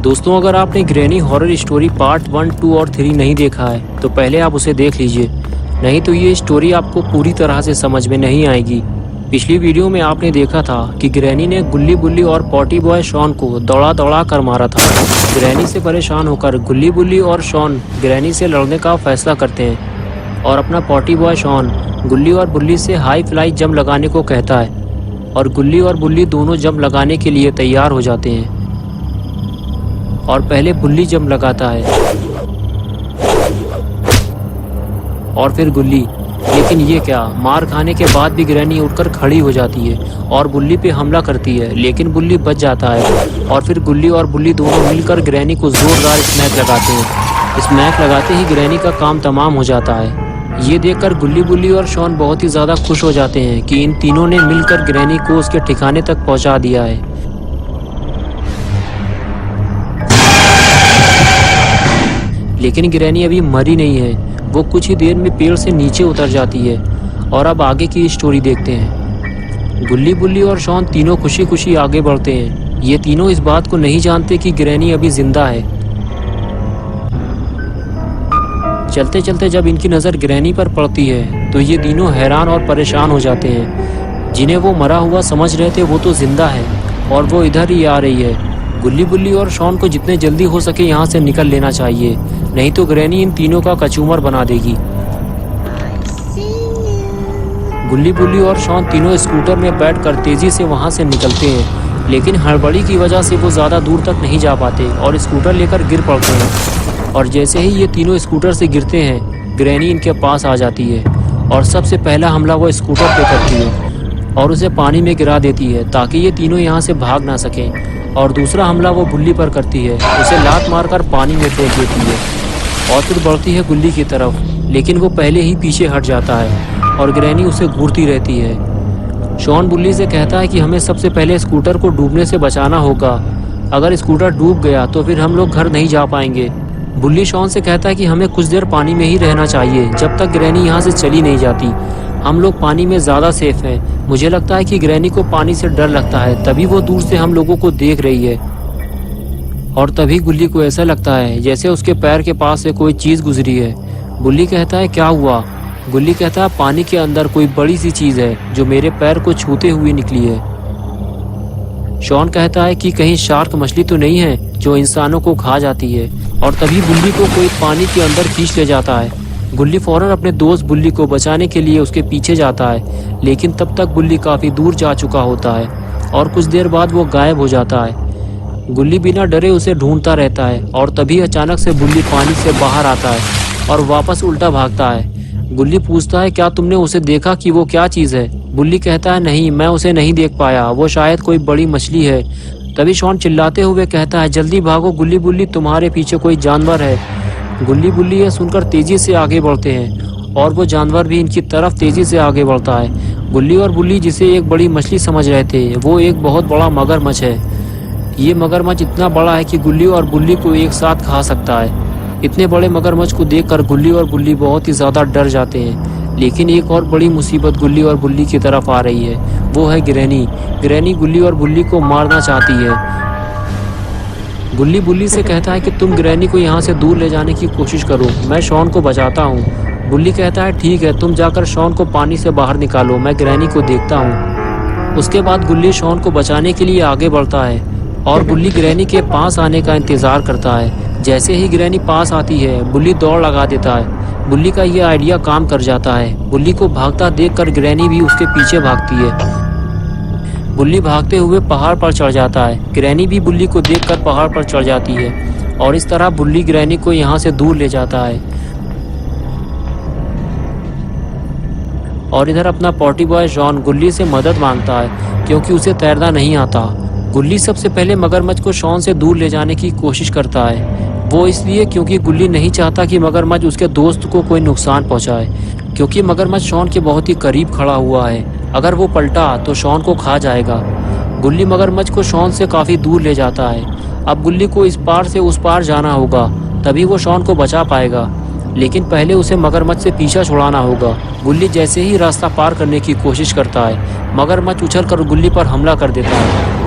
दोस्तों, अगर आपने ग्रैनी हॉरर स्टोरी पार्ट 1, 2 और 3 नहीं देखा है तो पहले आप उसे देख लीजिए, नहीं तो ये स्टोरी आपको पूरी तरह से समझ में नहीं आएगी। पिछली वीडियो में आपने देखा था कि ग्रैनी ने गुल्ली बुल्ली और पॉटी बॉय शॉन को दौड़ा दौड़ा कर मारा था। ग्रैनी से परेशान होकर गुल्ली बुल्ली और शॉन ग्रैनी से लड़ने का फैसला करते हैं और अपना पॉटी बॉय शॉन गुल्ली और बुल्ली से हाई फ्लाई जंप लगाने को कहता है और गुल्ली और बुल्ली दोनों जंप लगाने के लिए तैयार हो जाते हैं और पहले बुल्ली जंप लगाता है और फिर गुल्ली। लेकिन ये क्या, मार खाने के बाद भी ग्रैनी उठकर खड़ी हो जाती है और बुल्ली पे हमला करती है, लेकिन बुल्ली बच जाता है और फिर गुल्ली और बुल्ली दोनों मिलकर ग्रैनी को जोरदार स्मैक लगाते हैं। स्मैक लगाते ही ग्रैनी का काम तमाम हो जाता है। ये देखकर गुल्ली बुल्ली और शॉन बहुत ही ज़्यादा खुश हो जाते हैं कि इन तीनों ने मिलकर ग्रैनी को उसके ठिकाने तक पहुंचा दिया है। लेकिन ग्रैनी अभी मरी नहीं है, वो कुछ ही देर में पेड़ से नीचे उतर जाती है। और अब आगे की स्टोरी देखते हैं। गुल्ली बुल्ली और शॉन तीनों खुशी खुशी आगे बढ़ते हैं। ये तीनों इस बात को नहीं जानते कि ग्रैनी अभी जिंदा है। चलते चलते जब इनकी नज़र ग्रैनी पर पड़ती है तो ये तीनों हैरान और परेशान हो जाते हैं। जिन्हें वो मरा हुआ समझ रहे थे वो तो जिंदा है और वो इधर ही आ रही है। गुल्ली बुल्ली और शॉन को जितने जल्दी हो सके यहाँ से निकल लेना चाहिए, नहीं तो ग्रैनी इन तीनों का कचूमर बना देगी। गुल्ली बुल्ली और शॉन तीनों स्कूटर में बैठकर तेजी से वहाँ से निकलते हैं, लेकिन हड़बड़ी की वजह से वो ज़्यादा दूर तक नहीं जा पाते और स्कूटर लेकर गिर पड़ते हैं। और जैसे ही ये तीनों स्कूटर से गिरते हैं, ग्रैनी इनके पास आ जाती है और सबसे पहला हमला वो स्कूटर पे करती है और उसे पानी में गिरा देती है ताकि ये तीनों यहाँ से भाग ना सकें। और दूसरा हमला वो बुल्ली पर करती है, उसे लात मारकर पानी में फेंक देती है और फिर बढ़ती है गुल्ली की तरफ, लेकिन वो पहले ही पीछे हट जाता है और ग्रैनी उसे घूरती रहती है। शॉन बुल्ली से कहता है कि हमें सबसे पहले स्कूटर को डूबने से बचाना होगा, अगर स्कूटर डूब गया तो फिर हम लोग घर नहीं जा पाएंगे। बुल्ली शॉन से कहता है कि हमें कुछ देर पानी में ही रहना चाहिए जब तक ग्रैनी यहाँ से चली नहीं जाती, हम लोग पानी में ज़्यादा सेफ हैं। मुझे लगता है कि ग्रैनी को पानी से डर लगता है, तभी वो दूर से हम लोगों को देख रही है। और तभी गुल्ली को ऐसा लगता है जैसे उसके पैर के पास से कोई चीज़ गुजरी है। बुल्ली कहता है क्या हुआ? गुल्ली कहता है पानी के अंदर कोई बड़ी सी चीज़ है जो मेरे पैर को छूते हुए निकली है। शॉन कहता है कि कहीं शार्क मछली तो नहीं है जो इंसानों को खा जाती है। और तभी बुल्ली को कोई पानी के अंदर खींच ले जाता है। गुल्ली फौरन अपने दोस्त बुल्ली को बचाने के लिए उसके पीछे जाता है, लेकिन तब तक बुल्ली काफ़ी दूर जा चुका होता है और कुछ देर बाद वो गायब हो जाता है। गुल्ली बिना डरे उसे ढूंढता रहता है और तभी अचानक से बुल्ली पानी से बाहर आता है और वापस उल्टा भागता है। गुल्ली पूछता है क्या तुमने उसे देखा कि वो क्या चीज़ है? बुल्ली कहता है नहीं, मैं उसे नहीं देख पाया, वो शायद कोई बड़ी मछली है। तभी शॉन चिल्लाते हुए कहता है जल्दी भागो गुल्ली बुल्ली, तुम्हारे पीछे कोई जानवर है। गुल्ली बुल्ली यह सुनकर तेजी से आगे बढ़ते हैं और वो जानवर भी इनकी तरफ तेजी से आगे बढ़ता है। गुल्ली और बुल्ली जिसे एक बड़ी मछली समझ रहे थे वो एक बहुत बड़ा मगरमच्छ है। ये मगरमच्छ इतना बड़ा है कि गुल्ली और बुल्ली को एक साथ खा सकता है। इतने बड़े मगरमच्छ को देखकर गुल्ली और बुल्ली बहुत ही ज़्यादा डर जाते हैं। लेकिन एक और बड़ी मुसीबत गुल्ली और बुल्ली की तरफ आ रही है, वो है ग्रैनी। ग्रैनी गुल्ली और बुल्ली को मारना चाहती है। गुल्ली बुल्ली से कहता है कि तुम ग्रैनी को यहाँ से दूर ले जाने की कोशिश करो, मैं शॉन को बचाता हूँ। बुल्ली कहता है ठीक है, तुम जाकर शॉन को पानी से बाहर निकालो, मैं ग्रैनी को देखता हूँ। उसके बाद गुल्ली शॉन को बचाने के लिए आगे बढ़ता है और बुल्ली ग्रैनी के पास आने का इंतज़ार करता है। जैसे ही ग्रैनी पास आती है बुल्ली दौड़ लगा देता है। बुल्ली का ये आइडिया काम कर जाता है। बुल्ली को भागता देखकर ग्रैनी भी उसके पीछे भागती है। बुल्ली भागते हुए पहाड़ पर चढ़ जाता है। ग्रैनी भी बुल्ली को देखकर पहाड़ पर चढ़ जाती है और इस तरह बुल्ली ग्रैनी को यहाँ से दूर ले जाता है। और इधर अपना पॉटी बॉय शॉन गुल्ली से मदद मांगता है क्योंकि उसे तैरना नहीं आता। गुल्ली सबसे पहले मगरमच्छ को शॉन से दूर ले जाने की कोशिश करता है, वो इसलिए क्योंकि गुल्ली नहीं चाहता कि मगरमच्छ उसके दोस्त को कोई नुकसान पहुंचाए, क्योंकि मगरमच्छ शॉन के बहुत ही करीब खड़ा हुआ है। अगर वो पलटा तो शॉन को खा जाएगा। गुल्ली मगरमच्छ को शॉन से काफ़ी दूर ले जाता है। अब गुल्ली को इस पार से उस पार जाना होगा, तभी वो शॉन को बचा पाएगा, लेकिन पहले उसे मगरमच्छ से पीछा छुड़ाना होगा। गुल्ली जैसे ही रास्ता पार करने की कोशिश करता है, मगरमच्छ उछलकर गुल्ली पर हमला कर देता है।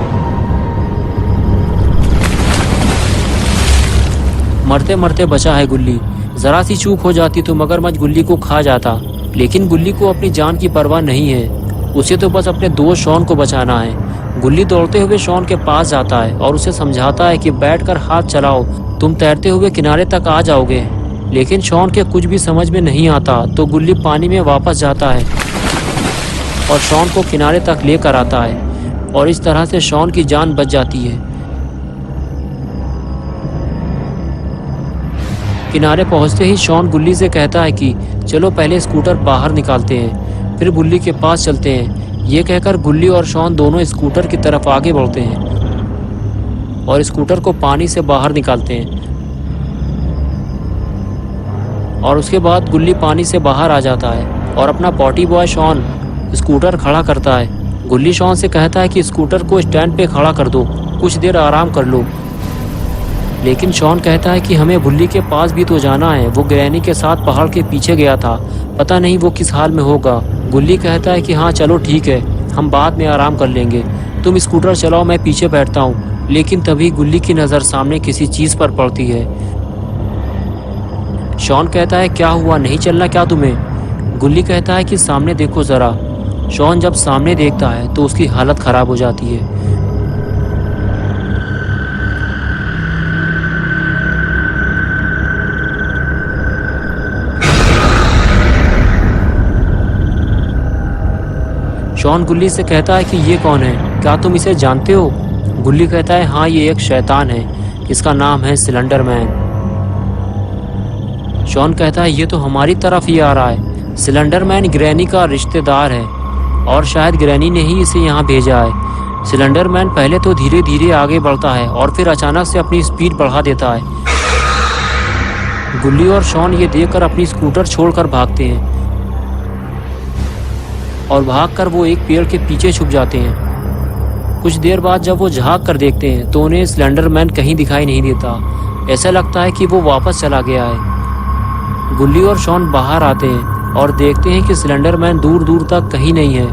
मरते मरते बचा है गुल्ली। जरा सी चूक हो जाती तो मगरमच्छ गुल्ली को खा जाता, लेकिन गुल्ली को अपनी जान की परवाह नहीं है। उसे तो बस अपने दोस्त शॉन को बचाना है। गुल्ली दौड़ते हुए शॉन के पास जाता है और उसे समझाता है कि बैठकर हाथ चलाओ, तुम तैरते हुए किनारे तक आ जाओगे। लेकिन शॉन के कुछ भी समझ में नहीं आता, तो गुल्ली पानी में वापस जाता है और शॉन को किनारे तक लेकर आता है और इस तरह से शॉन की जान बच जाती है। किनारे पहुंचते ही शॉन गुल्ली से कहता है कि चलो पहले स्कूटर बाहर निकालते हैं, फिर गुल्ली के पास चलते हैं। ये कहकर गुल्ली और शॉन दोनों स्कूटर की तरफ आगे बढ़ते हैं और स्कूटर को पानी से बाहर निकालते हैं। और उसके बाद गुल्ली पानी से बाहर आ जाता है और अपना पॉटी बॉय शॉन स्कूटर खड़ा करता है। गुल्ली शॉन से कहता है कि स्कूटर को स्टैंड पे खड़ा कर दो, कुछ देर आराम कर लो। लेकिन शॉन कहता है कि हमें गुल्ली के पास भी तो जाना है, वो ग्रैनी के साथ पहाड़ के पीछे गया था, पता नहीं वो किस हाल में होगा। गुल्ली कहता है कि हाँ चलो ठीक है, हम बाद में आराम कर लेंगे, तुम स्कूटर चलाओ, मैं पीछे बैठता हूँ। लेकिन तभी गुल्ली की नज़र सामने किसी चीज़ पर पड़ती है। शॉन कहता है क्या हुआ, नहीं चलना क्या तुम्हें? गुल्ली कहता है कि सामने देखो ज़रा। शॉन जब सामने देखता है तो उसकी हालत ख़राब हो जाती है। शॉन गुल्ली से कहता है कि ये कौन है, क्या तुम इसे जानते हो? गुल्ली कहता है हाँ, ये एक शैतान है, इसका नाम है सिलेंडर मैन। शॉन कहता है ये तो हमारी तरफ ही आ रहा है। सिलेंडर मैन ग्रैनी का रिश्तेदार है और शायद ग्रैनी ने ही इसे यहाँ भेजा है। सिलेंडर मैन पहले तो धीरे धीरे आगे बढ़ता है और फिर अचानक से अपनी स्पीड बढ़ा देता है। गुल्ली और शॉन ये देखकर अपनी स्कूटर छोड़कर भागते हैं और भागकर वो एक पेड़ के पीछे छुप जाते हैं। कुछ देर बाद जब वो झांक कर देखते हैं तो उन्हें सिलेंडर मैन कहीं दिखाई नहीं देता। ऐसा लगता है कि वो वापस चला गया है। गुल्ली और शॉन बाहर आते हैं और देखते हैं कि सिलेंडर मैन दूर दूर तक कहीं नहीं है।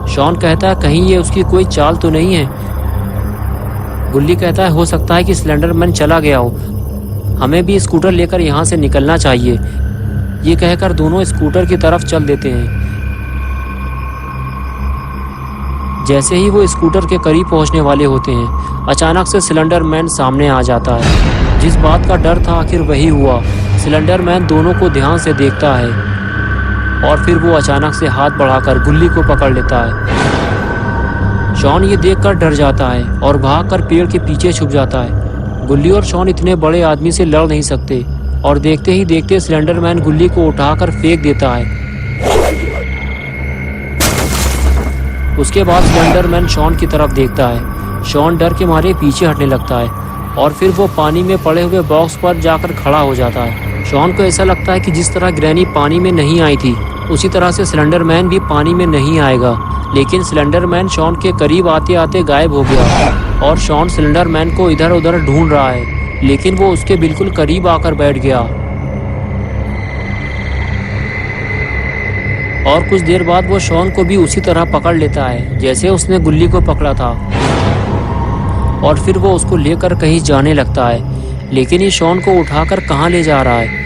शॉन कहता है कहीं ये उसकी कोई चाल तो नहीं है। गुल्ली कहता है हो सकता है कि सिलेंडर मैन चला गया हो, हमें भी स्कूटर लेकर यहाँ से निकलना चाहिए। ये कहकर दोनों स्कूटर की तरफ चल देते हैं। जैसे ही वो स्कूटर के करीब पहुंचने वाले होते हैं, अचानक से सिलेंडर मैन सामने आ जाता है। जिस बात का डर था आखिर वही हुआ। सिलेंडर मैन दोनों को ध्यान से देखता है और फिर वो अचानक से हाथ बढ़ाकर गुल्ली को पकड़ लेता है। शॉन ये देखकर डर जाता है और भागकर पेड़ के पीछे छुप जाता है। गुल्ली और शॉन इतने बड़े आदमी से लड़ नहीं सकते और देखते ही देखते सिलेंडर मैन गुल्ली को उठाकर फेंक देता है। उसके बाद सिलेंडर मैन शॉन की तरफ देखता है। शॉन डर के मारे पीछे हटने लगता है और फिर वो पानी में पड़े हुए बॉक्स पर जाकर खड़ा हो जाता है। शॉन को ऐसा लगता है कि जिस तरह ग्रैनी पानी में नहीं आई थी, उसी तरह से सिलेंडर मैन भी पानी में नहीं आएगा। लेकिन सिलेंडर मैन शॉन के करीब आते आते गायब हो गया और शॉन सिलेंडर मैन को इधर उधर ढूंढ रहा है, लेकिन वो उसके बिल्कुल करीब आकर बैठ गया। और कुछ देर बाद वो शॉन को भी उसी तरह पकड़ लेता है जैसे उसने गुल्ली को पकड़ा था और फिर वो उसको लेकर कहीं जाने लगता है। लेकिन ये शॉन को उठाकर कहाँ ले जा रहा है?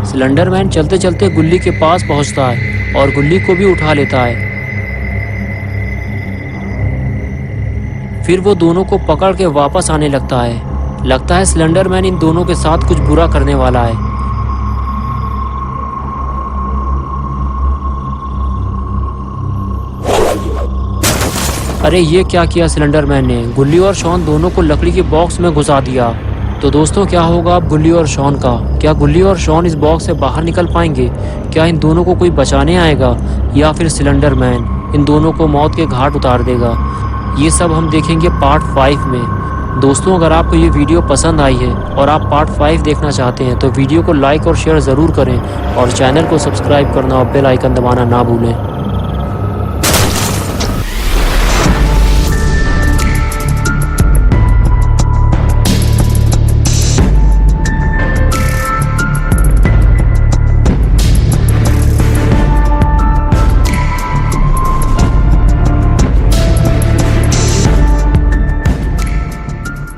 सिलेंडर मैन चलते चलते गुल्ली के पास पहुंचता है और गुल्ली को भी उठा लेता है। फिर वो दोनों को पकड़ के वापस आने लगता है। लगता है सिलेंडर मैन इन दोनों के साथ कुछ बुरा करने वाला है। अरे ये क्या किया सिलेंडर मैन ने? गुल्ली और शॉन दोनों को लकड़ी के बॉक्स में घुसा दिया। तो दोस्तों क्या होगा अब गुल्ली और शॉन का? क्या गुल्ली और शॉन इस बॉक्स से बाहर निकल पाएंगे? क्या इन दोनों को कोई बचाने आएगा या फिर सिलेंडर मैन इन दोनों को मौत के घाट उतार देगा? ये सब हम देखेंगे पार्ट 5 में। दोस्तों अगर आपको ये वीडियो पसंद आई है और आप पार्ट 5 देखना चाहते हैं तो वीडियो को लाइक और शेयर ज़रूर करें और चैनल को सब्सक्राइब करना और बेल आइकन दबाना ना भूलें।